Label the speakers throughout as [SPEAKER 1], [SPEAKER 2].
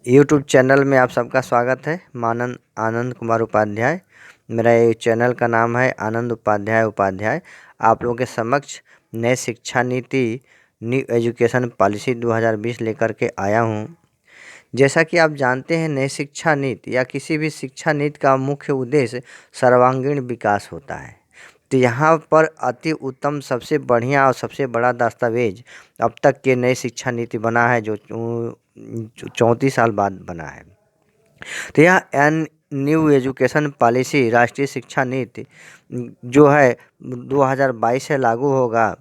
[SPEAKER 1] YouTube channel में आप सबका स्वागत है। मानन आनंद कुमार उपाध्याय, मेरा ये चैनल का नाम है आनंद उपाध्याय। आप लोगों के समक्ष नए शिक्षा नीति न्यू एजुकेशन पॉलिसी 2020 लेकर के आया हूँ। जैसा कि आप जानते हैं, नई शिक्षा नीति या किसी भी शिक्षा नीति का मुख्य उद्देश्य सर्वांगीण विकास होता है। तो यहाँ पर अति उत्तम, सबसे बढ़िया और सबसे बड़ा दस्तावेज अब तक के नई शिक्षा नीति बना है, जो 34 साल बाद बना है। तो यह न्यू एजुकेशन पॉलिसी, राष्ट्रीय शिक्षा नीति जो है 2022 से लागू होगा।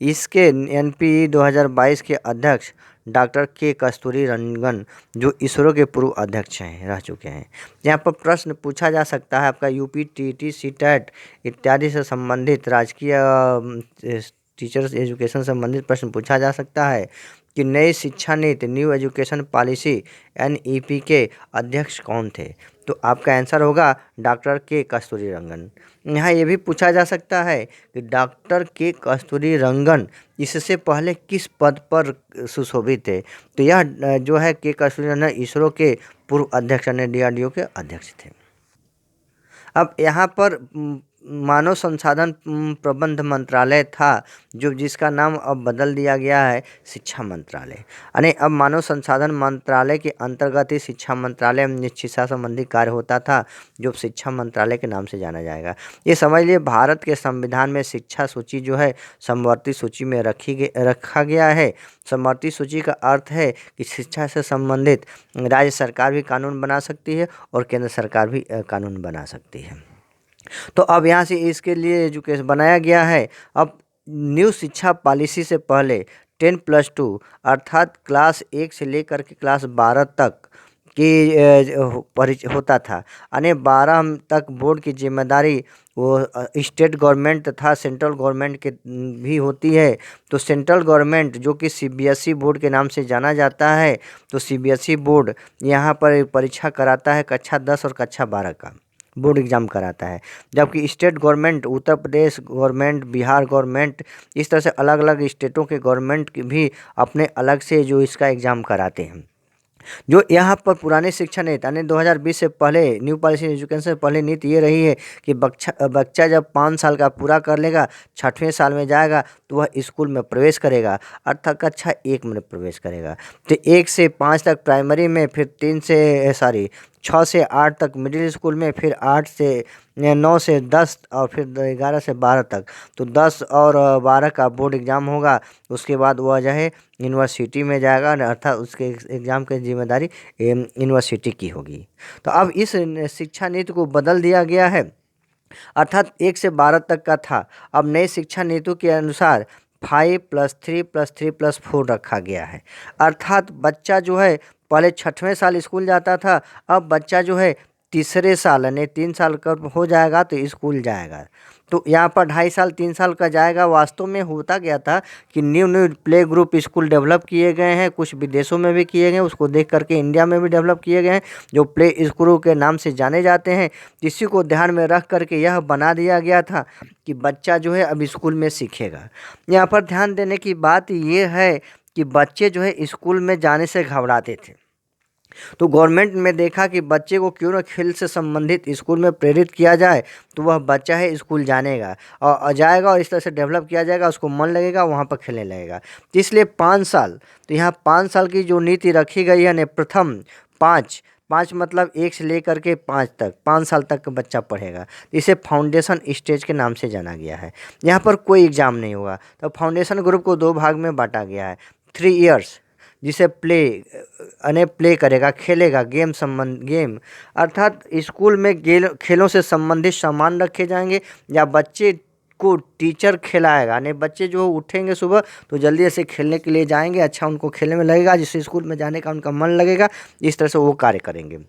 [SPEAKER 1] इसके एनपीई 2022 के अध्यक्ष डॉक्टर के कस्तूरी रंगन, जो इसरो के पूर्व अध्यक्ष रह चुके हैं। यहाँ पर प्रश्न पूछा जा सकता है आपका यूपी टीटी सीटेट इत्यादि से संबंधित, राजकीय टीचर्स एजुकेशन से संबंधित प्रश्न पूछा जा सकता है कि नई शिक्षा नीति न्यू एजुकेशन पॉलिसी एनईपी के अध्यक्ष कौन थे। तो आपका आंसर होगा डॉक्टर के कस्तूरी रंगन। यहाँ ये भी पूछा जा सकता है कि डॉक्टर के कस्तूरी रंगन इससे पहले किस पद पर सुशोभित थे। तो यह जो है के कस्तूरी रंगन इसरो के पूर्व अध्यक्ष यानी डीआरडीओ के अध्यक्ष थे। अब यहाँ पर मानव संसाधन प्रबंध मंत्रालय था, जिसका नाम अब बदल दिया गया है शिक्षा मंत्रालय। यानी अब मानव संसाधन मंत्रालय के अंतर्गत ही शिक्षा मंत्रालय में शिक्षा संबंधी कार्य होता था, जो शिक्षा मंत्रालय के नाम से जाना जाएगा। ये समझ लिए, भारत के संविधान में शिक्षा सूची जो है समवर्ती सूची में रखा गया है। समवर्ती सूची का अर्थ है कि शिक्षा से संबंधित राज्य सरकार भी कानून बना सकती है और केंद्र सरकार भी कानून बना सकती है। तो अब यहाँ से इसके लिए एजुकेशन बनाया गया है। अब न्यू शिक्षा पॉलिसी से पहले 10+2 अर्थात क्लास 1 से लेकर के क्लास 12 तक की होता था। यानी 12 तक बोर्ड की जिम्मेदारी वो स्टेट गवर्नमेंट तथा सेंट्रल गवर्नमेंट के भी होती है। तो सेंट्रल गवर्नमेंट जो कि सीबीएसई बोर्ड के नाम से जाना जाता है, तो सीबीएसई बोर्ड यहाँ पर परीक्षा कराता है कक्षा 10 और कक्षा 12 का बोर्ड एग्ज़ाम कराता है। जबकि state government, Uttar Pradesh government, Bihar government, इस तरह से अलग अलग स्टेटों के गवर्नमेंट भी अपने अलग से जो इसका एग्ज़ाम कराते हैं। जो यहाँ पर पुराने शिक्षा नीति यानी 2020 से पहले न्यू पॉलिसी एजुकेशन से पहले नीति ये रही है कि बच्चा जब 5 साल का पूरा कर लेगा, 6वें साल में जाएगा तो वह स्कूल में प्रवेश करेगा, अर्थात कक्षा 1 में प्रवेश करेगा। तो 1 से 5 तक प्राइमरी में, फिर 6 से 8 तक मिडिल स्कूल में, फिर 9 से 10 और फिर 11 से 12 तक। तो 10 और 12 का बोर्ड एग्ज़ाम होगा। उसके बाद वह जो है यूनिवर्सिटी में जाएगा, अर्थात उसके एग्ज़ाम की जिम्मेदारी यूनिवर्सिटी की होगी। तो अब इस शिक्षा नीति को बदल दिया गया है, अर्थात 1 से 12 तक का था, अब नई शिक्षा नीति के अनुसार 5+3+3+4 रखा गया है। अर्थात बच्चा जो है पहले 6वें साल स्कूल जाता था, अब बच्चा जो है तीसरे साल यानी 3 साल का हो जाएगा तो स्कूल जाएगा। तो यहाँ पर 2.5 साल 3 साल का जाएगा। वास्तव में होता गया था कि new play group school develop किए गए हैं, कुछ विदेशों में भी किए गए हैं, उसको देख करके इंडिया में भी डेवलप किए गए हैं, जो प्ले स्कूल के नाम से जाने जाते हैं। इसी को ध्यान में रख करके यह बना दिया गया था कि बच्चा जो है अब स्कूल में सीखेगा। यहाँ पर ध्यान देने की बात ये है कि बच्चे जो है स्कूल में जाने से घबराते थे। तो गवर्नमेंट में देखा कि बच्चे को क्यों ना खेल से संबंधित स्कूल में प्रेरित किया जाए, तो वह बच्चा है स्कूल जानेगा और जाएगा और इस तरह से डेवलप किया जाएगा, उसको मन लगेगा, वहाँ पर खेलने लगेगा। तो इसलिए 5 साल, तो यहाँ 5 साल की जो नीति रखी गई है, प्रथम 5 मतलब 1 से लेकर के 5 तक, 5 साल तक बच्चा पढ़ेगा। इसे फाउंडेशन स्टेज के नाम से जाना गया है। यहाँ पर कोई एग्ज़ाम नहीं होगा। तो फाउंडेशन ग्रुप को 2 भाग में बांटा गया है। 3 इयर्स जिसे प्ले करेगा, खेलेगा, गेम अर्थात स्कूल में खेलों से संबंधित सामान रखे जाएंगे या बच्चे को टीचर खिलाएगा। यानी बच्चे जो उठेंगे सुबह तो जल्दी से खेलने के लिए जाएंगे, अच्छा उनको खेलने में लगेगा, जिससे स्कूल में जाने का उनका मन लगेगा। इस तरह से वो कार्य करेंगे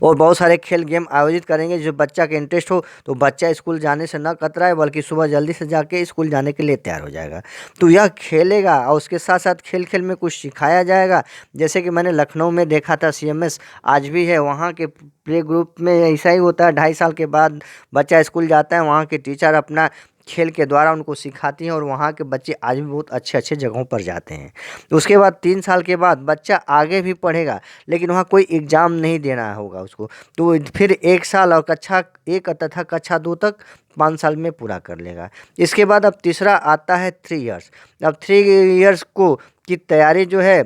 [SPEAKER 1] और बहुत सारे खेल गेम आयोजित करेंगे जो बच्चा के इंटरेस्ट हो, तो बच्चा स्कूल जाने से न कतराए, बल्कि सुबह जल्दी से जाके स्कूल जाने के लिए तैयार हो जाएगा। तो यह खेलेगा और उसके साथ साथ खेल में कुछ सिखाया जाएगा। जैसे कि मैंने लखनऊ में देखा था, सीएमएस आज भी है, वहाँ के प्ले ग्रुप में ऐसा ही होता है। 2.5 साल के बाद बच्चा स्कूल जाता है, वहाँ के टीचर अपना खेल के द्वारा उनको सिखाती हैं और वहाँ के बच्चे आज भी बहुत अच्छे अच्छे जगहों पर जाते हैं। उसके बाद 3 साल के बाद बच्चा आगे भी पढ़ेगा, लेकिन वहाँ कोई एग्ज़ाम नहीं देना होगा उसको, तो फिर 1 साल और कक्षा 1 तथा कक्षा 2 तक 5 साल में पूरा कर लेगा। इसके बाद अब तीसरा आता है 3 इयर्स। अब 3 इयर्स को की तैयारी जो है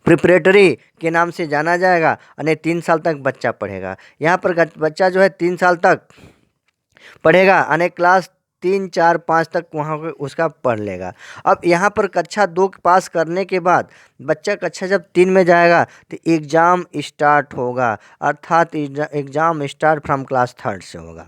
[SPEAKER 1] प्रिपरेटरी के नाम से जाना जाएगा, यानी 3 साल तक बच्चा पढ़ेगा। यहाँ पर बच्चा जो है 3 साल तक पढ़ेगा, यानी क्लास 3, 4, 5 तक वहाँ पे उसका पढ़ लेगा। अब यहाँ पर कक्षा 2 पास करने के बाद बच्चा कक्षा जब 3 में जाएगा तो एग्ज़ाम स्टार्ट होगा, अर्थात एग्ज़ाम स्टार्ट फ्रॉम क्लास 3 से होगा।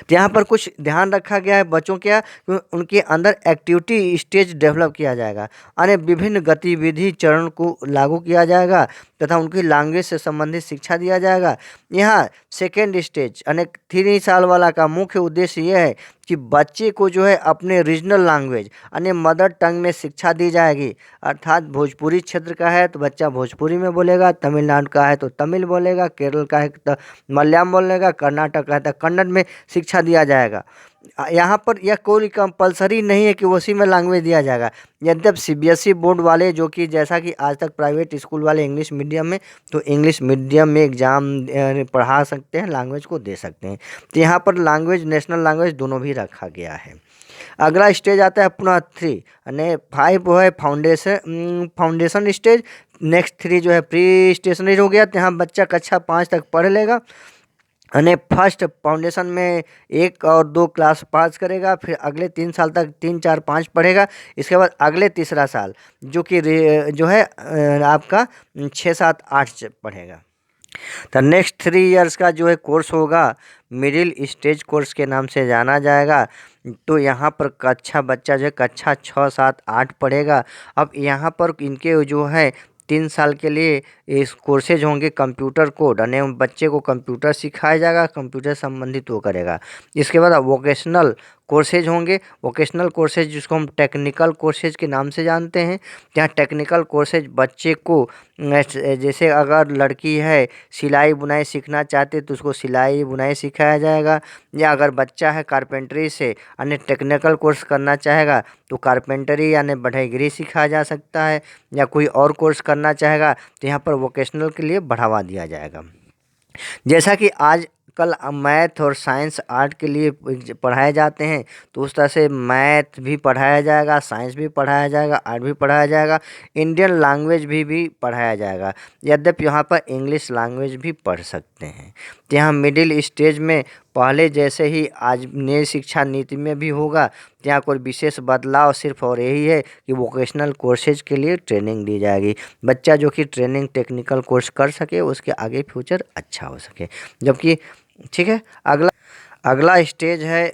[SPEAKER 1] तो यहाँ पर कुछ ध्यान रखा गया है बच्चों के, उनके अंदर एक्टिविटी स्टेज डेवलप किया जाएगा, यानी विभिन्न गतिविधि चरण को लागू किया जाएगा तथा उनकी लैंग्वेज से संबंधित शिक्षा दिया जाएगा। यहाँ सेकेंड स्टेज यानी 3 साल वाला का मुख्य उद्देश्य यह है कि बच्चे को जो है अपने रीजनल लैंग्वेज यानी मदर टंग में शिक्षा दी जाएगी, अर्थात भोजपुरी क्षेत्र का है तो बच्चा भोजपुरी में बोलेगा, तमिलनाडु का है तो तमिल बोलेगा, केरल का है तो मलयालम बोलेगा, कर्नाटक का है तो कन्नड़ में शिक्षा दिया जाएगा। यहाँ पर यह कोई कंपलसरी नहीं है कि उसी में लैंग्वेज दिया जाएगा। यद्यप सीबीएसई बोर्ड वाले जो कि जैसा कि आज तक प्राइवेट स्कूल वाले इंग्लिश मीडियम में, तो इंग्लिश मीडियम में एग्ज़ाम पढ़ा सकते हैं, लैंग्वेज को दे सकते हैं। तो यहाँ पर लैंग्वेज नेशनल लैंग्वेज दोनों भी रखा गया है। अगला स्टेज आता है अपना 3 यानी 5 वो है फाउंडेशन स्टेज। नेक्स्ट 3 जो है प्री स्टेशनरी हो गया। तो यहाँ बच्चा कक्षा 5 तक पढ़ लेगा, यानी फर्स्ट फाउंडेशन में 1 और 2 क्लास पास करेगा, फिर अगले 3 साल तक 3, 4, 5 पढ़ेगा। इसके बाद अगले तीसरा साल जो कि जो है आपका 6, 7, 8 पढ़ेगा। तो नेक्स्ट 3 इयर्स का जो है कोर्स होगा मिडिल स्टेज कोर्स के नाम से जाना जाएगा। तो यहाँ पर बच्चा जो है कक्षा 6, 7, 8 पढ़ेगा। अब यहाँ पर इनके जो है 3 साल के लिए इस कोर्सेज होंगे कंप्यूटर कोड, यानी बच्चे को कंप्यूटर सिखाया जाएगा, कंप्यूटर संबंधित वो करेगा। इसके बाद वोकेशनल कोर्सेज होंगे, वोकेशनल कोर्सेज जिसको हम टेक्निकल कोर्सेज के नाम से जानते हैं। यहाँ टेक्निकल कोर्सेज बच्चे को जैसे अगर लड़की है सिलाई बुनाई सीखना चाहते तो उसको सिलाई बुनाई सिखाया जाएगा, या अगर बच्चा है कारपेंटरी से यानी टेक्निकल कोर्स करना चाहेगा तो कारपेंटरी यानी बढ़ईगिरी सिखाया जा सकता है, या कोई और कोर्स करना चाहेगा तो यहाँ पर वोकेशनल के लिए बढ़ावा दिया जाएगा। जैसा कि आज कल मैथ और साइंस आर्ट के लिए पढ़ाए जाते हैं, तो उस तरह से मैथ भी पढ़ाया जाएगा, साइंस भी पढ़ाया जाएगा, आर्ट भी पढ़ाया जाएगा, इंडियन लैंग्वेज भी पढ़ाया जाएगा। यद्यपि यहाँ पर इंग्लिश लैंग्वेज भी पढ़ सकते हैं। तो यहाँ मिडिल स्टेज में पहले जैसे ही आज नई शिक्षा नीति में भी होगा, तो यहाँ कोई विशेष बदलाव सिर्फ और यही है कि वोकेशनल कोर्सेज के लिए ट्रेनिंग दी जाएगी। बच्चा जो कि ट्रेनिंग टेक्निकल कोर्स कर सके, उसके आगे फ्यूचर अच्छा हो सके। जबकि ठीक है, अगला स्टेज है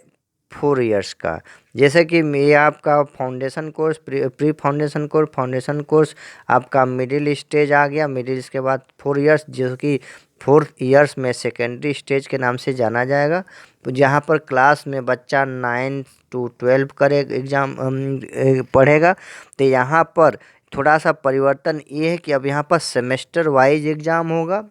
[SPEAKER 1] 4 इयर्स का। जैसे कि ये आपका foundation course, pre foundation course, foundation course आपका मिडिल स्टेज आ गया। मिडिल के बाद 4 इयर्स, जो कि 4th ईयर्स में सेकेंडरी स्टेज के नाम से जाना जाएगा। तो जहाँ पर क्लास में बच्चा 9 to 12 करे एग्ज़ाम पढ़ेगा। तो यहाँ पर थोड़ा सा परिवर्तन ये है कि अब यहाँ पर सेमेस्टर वाइज एग्ज़ाम होगा,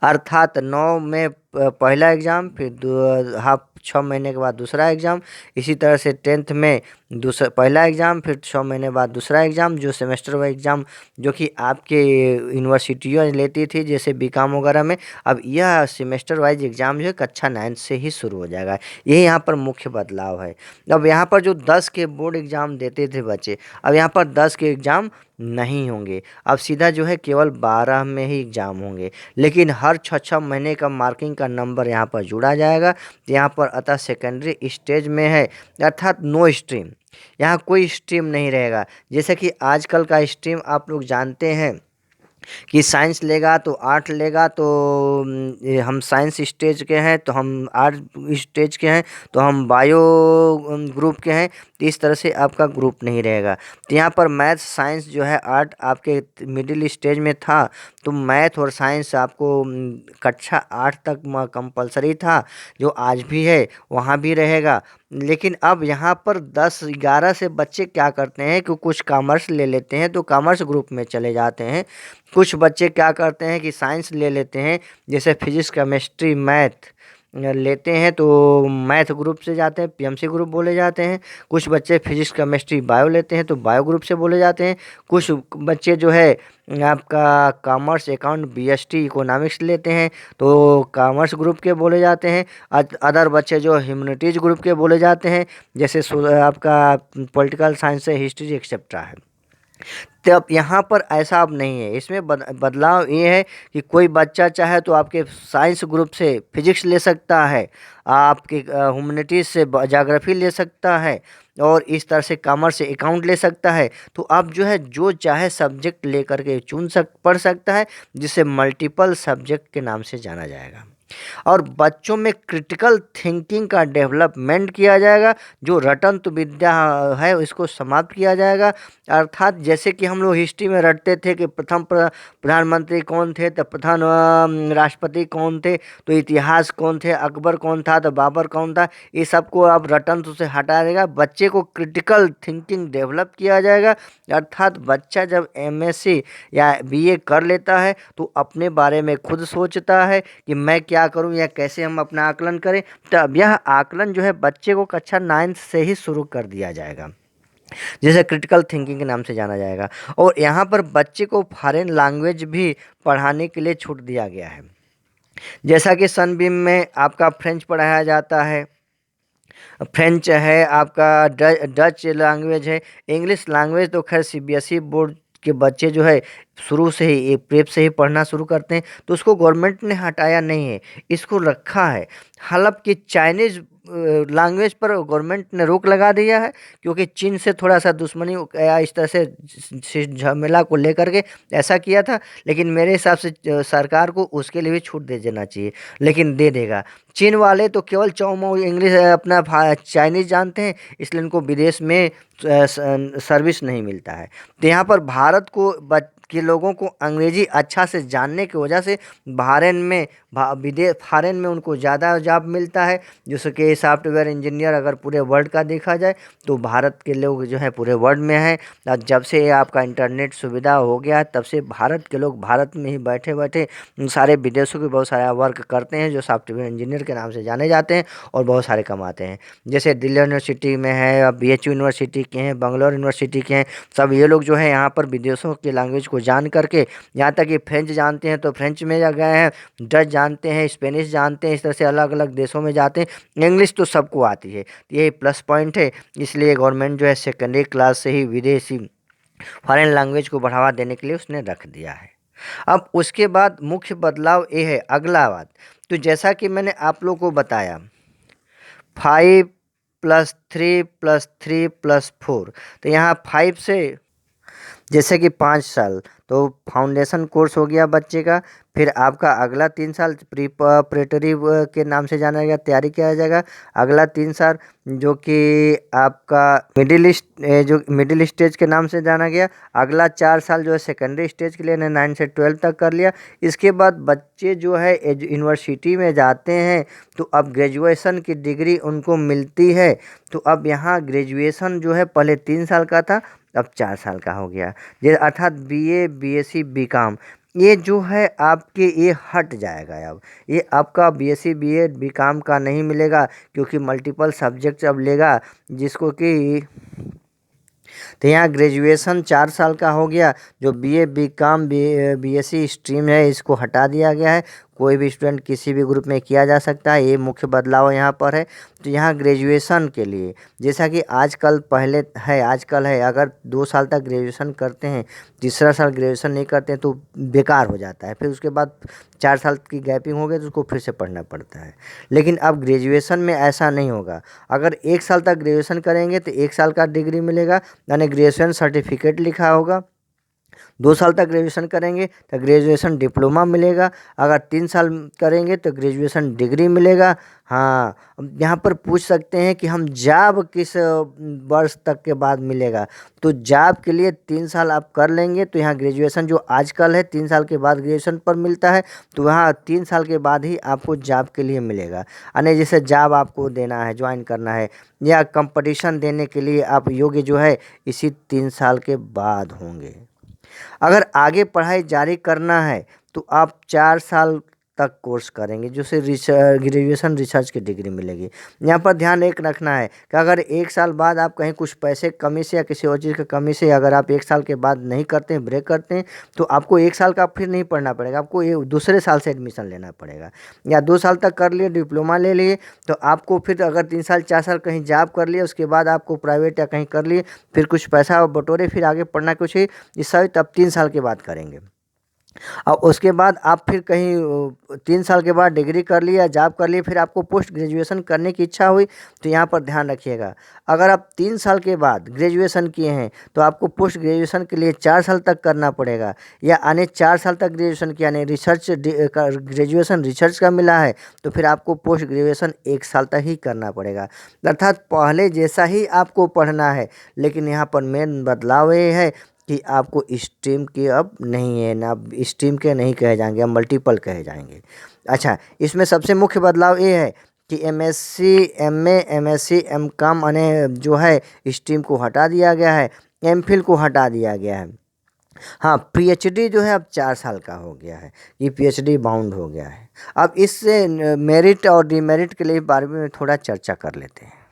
[SPEAKER 1] अर्थात 9 में पहला एग्ज़ाम, फिर हाफ 6 महीने के बाद दूसरा एग्ज़ाम। इसी तरह से 10th में पहला एग्ज़ाम, फिर 6 महीने बाद दूसरा एग्ज़ाम, जो सेमेस्टर वाइज एग्ज़ाम जो कि आपके यूनिवर्सिटियों लेती थी जैसे बीकॉम वगैरह में। अब यह सेमेस्टर वाइज एग्ज़ाम जो है कक्षा 9 से ही शुरू हो जाएगा। यही यहाँ पर मुख्य बदलाव है। अब यहाँ पर जो 10 के बोर्ड एग्ज़ाम देते थे बच्चे, अब यहाँ पर 10 के एग्ज़ाम नहीं होंगे। अब सीधा जो है केवल 12 में ही एग्ज़ाम होंगे, लेकिन हर 6 महीने का मार्किंग का नंबर यहाँ पर जुड़ा जाएगा। तो यहाँ पर अतः सेकेंडरी स्टेज में है, अर्थात नो स्ट्रीम, यहाँ कोई स्ट्रीम नहीं रहेगा। जैसे कि आजकल का स्ट्रीम आप लोग जानते हैं कि साइंस लेगा तो आर्ट लेगा, तो हम साइंस स्टेज के हैं तो हम आर्ट स्टेज के हैं, तो हम बायो ग्रुप के हैं। तो इस तरह से आपका ग्रुप नहीं रहेगा। तो यहाँ पर मैथ साइंस जो है आर्ट आपके मिडिल स्टेज में था, तो मैथ और साइंस आपको कक्षा 8 तक कंपलसरी था, जो आज भी है वहाँ भी रहेगा। लेकिन अब यहाँ पर 10-11 से बच्चे क्या करते हैं कि कुछ कॉमर्स ले लेते हैं तो कॉमर्स ग्रुप में चले जाते हैं। कुछ बच्चे क्या करते हैं कि साइंस ले लेते हैं, जैसे फिजिक्स, केमिस्ट्री, मैथ, लेते हैं तो मैथ ग्रुप से जाते हैं, पीएमसी ग्रुप बोले जाते हैं। कुछ बच्चे फिजिक्स केमिस्ट्री बायो लेते हैं तो बायो ग्रुप से बोले जाते हैं। कुछ बच्चे जो है आपका कॉमर्स अकाउंट बीएसटी इकोनॉमिक्स लेते हैं तो कॉमर्स ग्रुप के बोले जाते हैं। अदर बच्चे जो ह्यूमैनिटीज ग्रुप के बोले जाते हैं, जैसे आपका पॉलिटिकल साइंस है, हिस्ट्री एक्सेट्रा है। तब यहाँ पर ऐसा अब नहीं है, इसमें बदलाव ये है कि कोई बच्चा चाहे तो आपके साइंस ग्रुप से फिजिक्स ले सकता है, आपके ह्यूमैनिटीज़ से ज्योग्राफी ले सकता है, और इस तरह से कॉमर्स से अकाउंट ले सकता है। तो अब जो है जो चाहे सब्जेक्ट लेकर के पढ़ सकता है, जिसे मल्टीपल सब्जेक्ट के नाम से जाना जाएगा। और बच्चों में क्रिटिकल थिंकिंग का डेवलपमेंट किया जाएगा। जो रटन तो विद्या है इसको समाप्त किया जाएगा। अर्थात जैसे कि हम लोग हिस्ट्री में रटते थे कि प्रथम प्रधानमंत्री कौन थे, तो प्रधान राष्ट्रपति कौन थे, तो इतिहास कौन थे, अकबर कौन था, तो बाबर कौन था, ये सबको अब रटन तो से हटाया जाएगा। बच्चे को क्रिटिकल थिंकिंग डेवलप किया जाएगा। अर्थात बच्चा जब एमएससी या बीए कर लेता है तो अपने बारे में खुद सोचता है कि मैं क्या करूं या कैसे हम अपना आकलन करें। तब यह आकलन जो है बच्चे को कक्षा 9 से ही शुरू कर दिया जाएगा, जिसे क्रिटिकल थिंकिंग के नाम से जाना जाएगा। और यहाँ पर बच्चे को फॉरेन लैंग्वेज भी पढ़ाने के लिए छूट दिया गया है। जैसा कि सनबीम में आपका फ्रेंच पढ़ाया जाता है, फ्रेंच है, आपका डच लैंग्वेज है, इंग्लिश लैंग्वेज तो खैर सीबीएसई बोर्ड के बच्चे जो है शुरू से ही प्रेप से ही पढ़ना शुरू करते हैं, तो उसको गवर्नमेंट ने हटाया नहीं है, इसको रखा है। हालांकि चाइनीज़ लैंग्वेज पर गवर्नमेंट ने रोक लगा दिया है, क्योंकि चीन से थोड़ा सा दुश्मनी या इस तरह से झमेला को लेकर के ऐसा किया था। लेकिन मेरे हिसाब से सरकार को उसके लिए भी छूट दे देना चाहिए, लेकिन दे देगा। चीन वाले तो केवल चौमो इंग्लिश अपना चाइनीज़ जानते हैं, इसलिए उनको विदेश में सर्विस नहीं मिलता है। तो यहाँ पर भारत को के लोगों को अंग्रेजी अच्छा से जानने की वजह से फॉरेन में उनको ज़्यादा जॉब मिलता है। जैसे कि सॉफ्टवेयर इंजीनियर अगर पूरे वर्ल्ड का देखा जाए तो भारत के लोग जो है पूरे वर्ल्ड में हैं। और जब से आपका इंटरनेट सुविधा हो गया तब से भारत के लोग भारत में ही बैठे बैठे सारे विदेशों के बहुत सारा वर्क करते हैं, जो सॉफ्टवेयर इंजीनियर के नाम से जाने जाते हैं और बहुत सारे कमाते हैं। जैसे दिल्ली यूनिवर्सिटी में है, बीएचयू यूनिवर्सिटी के हैं, बंगलोर यूनिवर्सिटी के हैं, सब ये लोग जो है यहाँ पर विदेशों की लैंग्वेज को जान करके, यहाँ तक कि फ्रेंच जानते हैं तो फ्रेंच में जा गए हैं, डच जानते हैं, स्पेनिश जानते हैं, इस तरह से अलग अलग देशों में जाते हैं। इंग्लिश तो सबको आती है, ये प्लस पॉइंट है। इसलिए गवर्नमेंट जो है सेकेंडरी क्लास से ही विदेशी फॉरेन लैंग्वेज को बढ़ावा देने के लिए उसने रख दिया है। अब उसके बाद मुख्य बदलाव ये है, अगला बात तो जैसा कि मैंने आप लोगों को बताया 5+3+3+4, तो यहाँ 5 से जैसे कि 5 साल तो फाउंडेशन कोर्स हो गया बच्चे का। फिर आपका अगला 3 साल प्रिपरेटरी के नाम से जाना जाएगा, तैयारी किया जाएगा। अगला 3 साल जो कि आपका मिडिल स्टेज के नाम से जाना गया। अगला 4 साल जो है सेकेंडरी स्टेज के लिए 9 से 12 तक कर लिया। इसके बाद बच्चे जो है यूनिवर्सिटी में जाते हैं तो अब ग्रेजुएशन की डिग्री उनको मिलती है। तो अब यहाँ ग्रेजुएशन जो है पहले 3 साल का था, अब 4 साल का हो गया। ये अर्थात बीए, बीएससी, बीकॉम ये जो है आपके ये हट जाएगा। अब ये आपका बीएससी, बीए, बीकॉम का नहीं मिलेगा, क्योंकि मल्टीपल सब्जेक्ट अब लेगा, जिसको कि तो यहाँ ग्रेजुएशन 4 साल का हो गया। जो बीए, बीकॉम, बीएससी स्ट्रीम है इसको हटा दिया गया है। कोई भी स्टूडेंट किसी भी ग्रुप में किया जा सकता है, ये मुख्य बदलाव यहाँ पर है। तो यहाँ ग्रेजुएशन के लिए जैसा कि आजकल है, अगर 2 साल तक ग्रेजुएशन करते हैं, तीसरा साल ग्रेजुएशन नहीं करते हैं तो बेकार हो जाता है। फिर उसके बाद 4 साल की गैपिंग हो गई तो उसको फिर से पढ़ना पड़ता है। लेकिन अब ग्रेजुएशन में ऐसा नहीं होगा। अगर 1 साल तक ग्रेजुएशन करेंगे तो 1 साल का डिग्री मिलेगा, यानी ग्रेजुएशन सर्टिफिकेट लिखा होगा। 2 साल तक ग्रेजुएशन करेंगे तो ग्रेजुएशन डिप्लोमा मिलेगा। अगर 3 साल करेंगे तो ग्रेजुएशन डिग्री मिलेगा। हाँ, यहाँ पर पूछ सकते हैं कि हम जॉब किस वर्ष तक के बाद मिलेगा। तो जॉब के लिए 3 साल आप कर लेंगे तो यहाँ ग्रेजुएशन जो आजकल है 3 साल के बाद ग्रेजुएशन पर मिलता है, तो वहाँ 3 साल के बाद ही आपको जॉब के लिए मिलेगा। यानी जैसे जॉब आपको देना है, ज्वाइन करना है, या कंपटीशन देने के लिए आप योग्य जो है इसी 3 साल के बाद होंगे। अगर आगे पढ़ाई जारी करना है तो आप 4 साल तक कोर्स करेंगे जिससे ग्रेजुएशन रिसर्च की डिग्री मिलेगी। यहाँ पर ध्यान एक रखना है कि अगर 1 साल बाद आप कहीं कुछ पैसे कमी से या किसी और चीज़ की कमी से अगर आप 1 साल के बाद नहीं करते हैं, ब्रेक करते हैं, तो आपको 1 साल का फिर नहीं पढ़ना पड़ेगा, आपको ये दूसरे साल से एडमिशन लेना पड़ेगा। या 2 साल तक कर लिए, डिप्लोमा ले लिए, तो आपको फिर अगर 3 साल 4 साल कहीं जॉब कर लिए, उसके बाद आपको प्राइवेट या कहीं कर लिए, फिर कुछ पैसा बटोरे, फिर आगे पढ़ना कुछ ही इस सब तब 3 साल के बाद करेंगे। और उसके बाद आप फिर कहीं 3 साल के बाद डिग्री कर ली या जॉब कर ली, फिर आपको पोस्ट ग्रेजुएशन करने की इच्छा हुई, तो यहाँ पर ध्यान रखिएगा, अगर आप 3 साल के बाद ग्रेजुएशन किए हैं तो आपको पोस्ट ग्रेजुएशन के लिए 4 साल तक करना पड़ेगा, या आने 4 साल तक ग्रेजुएशन किया नहीं, ग्रेजुएशन रिसर्च का मिला है, तो फिर आपको पोस्ट ग्रेजुएशन 1 साल तक ही करना पड़ेगा। अर्थात पहले जैसा ही आपको पढ़ना है, लेकिन यहाँ पर मेन बदलाव ये है कि आपको स्ट्रीम की अब नहीं है ना, स्ट्रीम के नहीं कहे जाएंगे, अब मल्टीपल कहे जाएंगे। अच्छा, इसमें सबसे मुख्य बदलाव ये है कि एमएससी, एमए, एमएससी, एमकॉम यानी जो है स्ट्रीम को हटा दिया गया है, एमफिल को हटा दिया गया है। हाँ, पीएचडी जो है अब 4 साल का हो गया है, ये पीएचडी बाउंड हो गया है। अब इससे मेरिट और डिमेरिट के लिए बारे में थोड़ा चर्चा कर लेते हैं।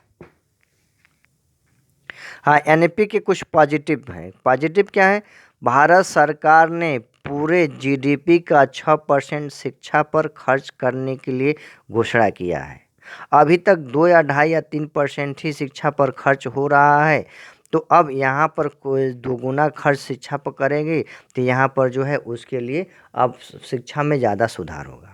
[SPEAKER 1] हाँ, एनईपी के कुछ पॉजिटिव हैं। पॉजिटिव क्या है? भारत सरकार ने पूरे जीडीपी का 6% शिक्षा पर खर्च करने के लिए घोषणा किया है। अभी तक 2 या 2.5 या 3% ही शिक्षा पर खर्च हो रहा है, तो अब यहाँ पर कोई दोगुना खर्च शिक्षा पर करेंगे, तो यहाँ पर जो है उसके लिए अब शिक्षा में ज़्यादा सुधार होगा।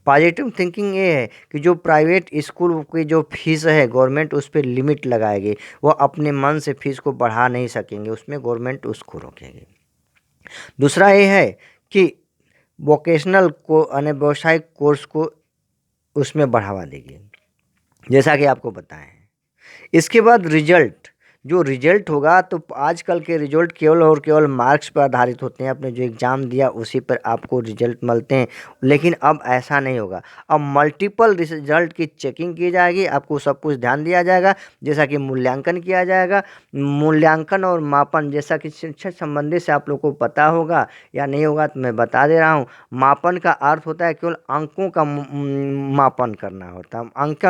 [SPEAKER 1] पॉजिटिव थिंकिंग ये है कि जो प्राइवेट स्कूल की जो फीस है गवर्नमेंट उस पर लिमिट लगाएगी, वो अपने मन से फीस को बढ़ा नहीं सकेंगे, उसमें गवर्नमेंट उसको रोकेगी। दूसरा ये है कि वोकेशनल को यानी व्यावसायिक कोर्स को उसमें बढ़ावा देगी, जैसा कि आपको बताएं। इसके बाद रिजल्ट, जो रिजल्ट होगा, तो आजकल के रिजल्ट केवल और केवल मार्क्स पर आधारित होते हैं, आपने जो एग्ज़ाम दिया उसी पर आपको रिजल्ट मिलते हैं, लेकिन अब ऐसा नहीं होगा। अब मल्टीपल रिजल्ट की चेकिंग की जाएगी, आपको सब कुछ ध्यान दिया जाएगा, जैसा कि मूल्यांकन किया जाएगा। मूल्यांकन और मापन, जैसा कि शिक्षा संबंधी से आप लोग को पता होगा या नहीं होगा तो मैं बता दे रहा हूँ। मापन का अर्थ होता है केवल अंकों का मापन करना होता है,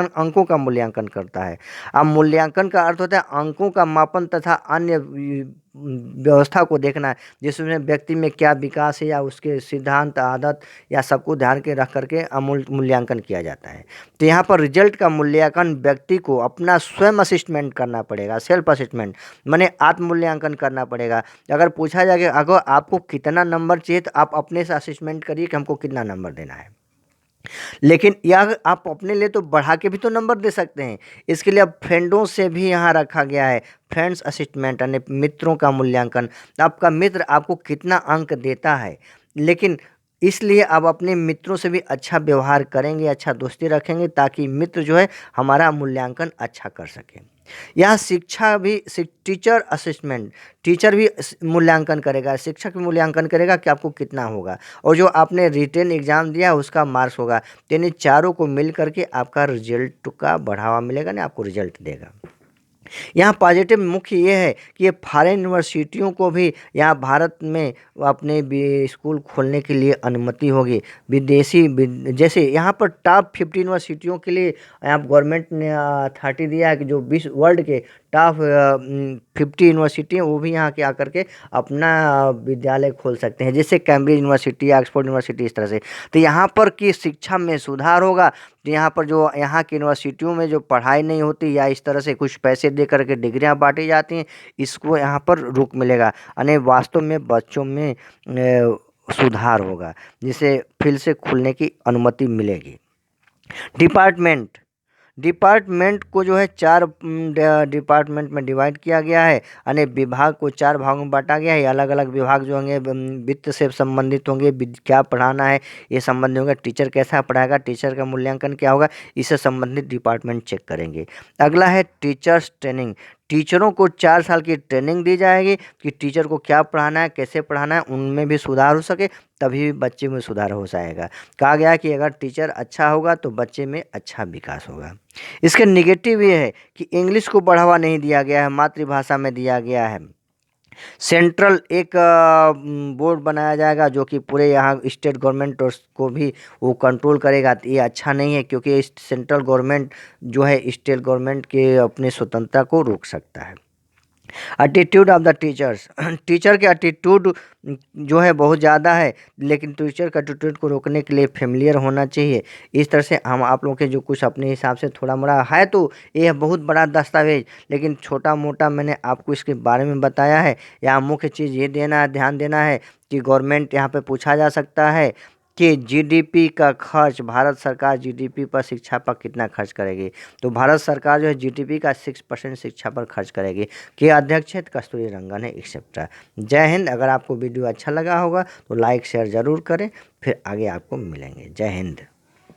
[SPEAKER 1] अंकों का मूल्यांकन करता है। अब मूल्यांकन का अर्थ होता है अंकों का मापन तथा अन्य व्यवस्था को देखना है, जिसमें व्यक्ति में क्या विकास है या उसके सिद्धांत, आदत या सबको ध्यान के रख करके मूल्यांकन किया जाता है। तो यहाँ पर रिजल्ट का मूल्यांकन व्यक्ति को अपना स्वयं असिस्मेंट करना पड़ेगा, सेल्फ असिस्मेंट माने आत्म मूल्यांकन करना पड़ेगा। अगर पूछा जाए कि अगर आपको कितना नंबर चाहिए, तो आप अपने से असिस्मेंट करिए कि हमको कितना नंबर देना है। लेकिन यह आप अपने लिए तो बढ़ा के भी तो नंबर दे सकते हैं, इसके लिए अब फ्रेंडों से भी यहाँ रखा गया है फ्रेंड्स असिस्मेंट, यानी मित्रों का मूल्यांकन। आपका मित्र आपको कितना अंक देता है, लेकिन इसलिए आप अपने मित्रों से भी अच्छा व्यवहार करेंगे, अच्छा दोस्ती रखेंगे, ताकि मित्र जो है हमारा मूल्यांकन अच्छा कर सके। यह शिक्षा भी टीचर असेसमेंट, टीचर भी मूल्यांकन करेगा, शिक्षक भी मूल्यांकन करेगा कि आपको कितना होगा, और जो आपने रिटेन एग्जाम दिया उसका मार्क्स होगा। यानी चारों को मिल करके आपका रिजल्ट का बढ़ावा मिलेगा, ना आपको रिजल्ट देगा। यहाँ पॉजिटिव मुख्य ये है कि ये फॉरेन यूनिवर्सिटियों को भी यहाँ भारत में अपने स्कूल खोलने के लिए अनुमति होगी। विदेशी जैसे यहाँ पर टॉप 50 यूनिवर्सिटियों के लिए यहाँ गवर्नमेंट ने अथॉरिटी दिया है कि जो विश्व वर्ल्ड के टॉप 50 यूनिवर्सिटी हैं वो भी यहाँ के आकर के अपना विद्यालय खोल सकते हैं, जैसे कैम्ब्रिज यूनिवर्सिटी, ऑक्सफोर्ड यूनिवर्सिटी, इस तरह से। तो यहाँ पर की शिक्षा में सुधार होगा। तो यहाँ पर जो यहाँ की यूनिवर्सिटियों में जो पढ़ाई नहीं होती या इस तरह से कुछ पैसे दे करके डिग्रियाँ बांटी जाती हैं, इसको यहाँ पर रुक मिलेगा, यानी वास्तव में बच्चों में सुधार होगा, जिसे फिर से खुलने की अनुमति मिलेगी। डिपार्टमेंट, डिपार्टमेंट को जो है 4 डिपार्टमेंट में डिवाइड किया गया है, यानी विभाग को 4 भागों में बांटा गया है। अलग अलग विभाग जो होंगे वित्त से संबंधित होंगे, क्या पढ़ाना है ये संबंधित होगा, टीचर कैसा पढ़ाएगा, टीचर का मूल्यांकन क्या होगा, इससे संबंधित डिपार्टमेंट चेक करेंगे। अगला है टीचर्स ट्रेनिंग, टीचरों को 4 साल की ट्रेनिंग दी जाएगी कि टीचर को क्या पढ़ाना है, कैसे पढ़ाना है, उनमें भी सुधार हो सके, तभी बच्चे में सुधार हो जाएगा। कहा गया कि अगर टीचर अच्छा होगा तो बच्चे में अच्छा विकास होगा। इसके नेगेटिव ये है कि इंग्लिश को बढ़ावा नहीं दिया गया है, मातृभाषा में दिया गया है। सेंट्रल एक बोर्ड बनाया जाएगा जो कि पूरे यहाँ स्टेट गवर्नमेंट और को भी वो कंट्रोल करेगा। तो ये अच्छा नहीं है, क्योंकि सेंट्रल गवर्नमेंट जो है स्टेट गवर्नमेंट के अपने स्वतंत्रता को रोक सकता है। Attitude of the teachers, teacher के एटीट्यूड जो है बहुत ज़्यादा है, लेकिन टीचर का एटीट्यूड को रोकने के लिए फेमिलियर होना चाहिए। इस तरह से हम आप लोगों के जो कुछ अपने हिसाब से थोड़ा मोड़ा है, तो ये बहुत बड़ा दस्तावेज, लेकिन छोटा मोटा मैंने आपको इसके बारे में बताया है। यहाँ मुख्य चीज़ ये देना है, ध्यान देना है कि गवर्नमेंट यहाँ पे पूछा जा सकता है कि जीडीपी का खर्च, भारत सरकार जीडीपी पर शिक्षा पर कितना खर्च करेगी। तो भारत सरकार जो है जीडीपी का 6% शिक्षा पर खर्च करेगी। के अध्यक्ष है कस्तूरी रंगन है, एक्सेट्रा। जय हिंद। अगर आपको वीडियो अच्छा लगा होगा तो लाइक शेयर ज़रूर करें। फिर आगे आपको मिलेंगे। जय हिंद।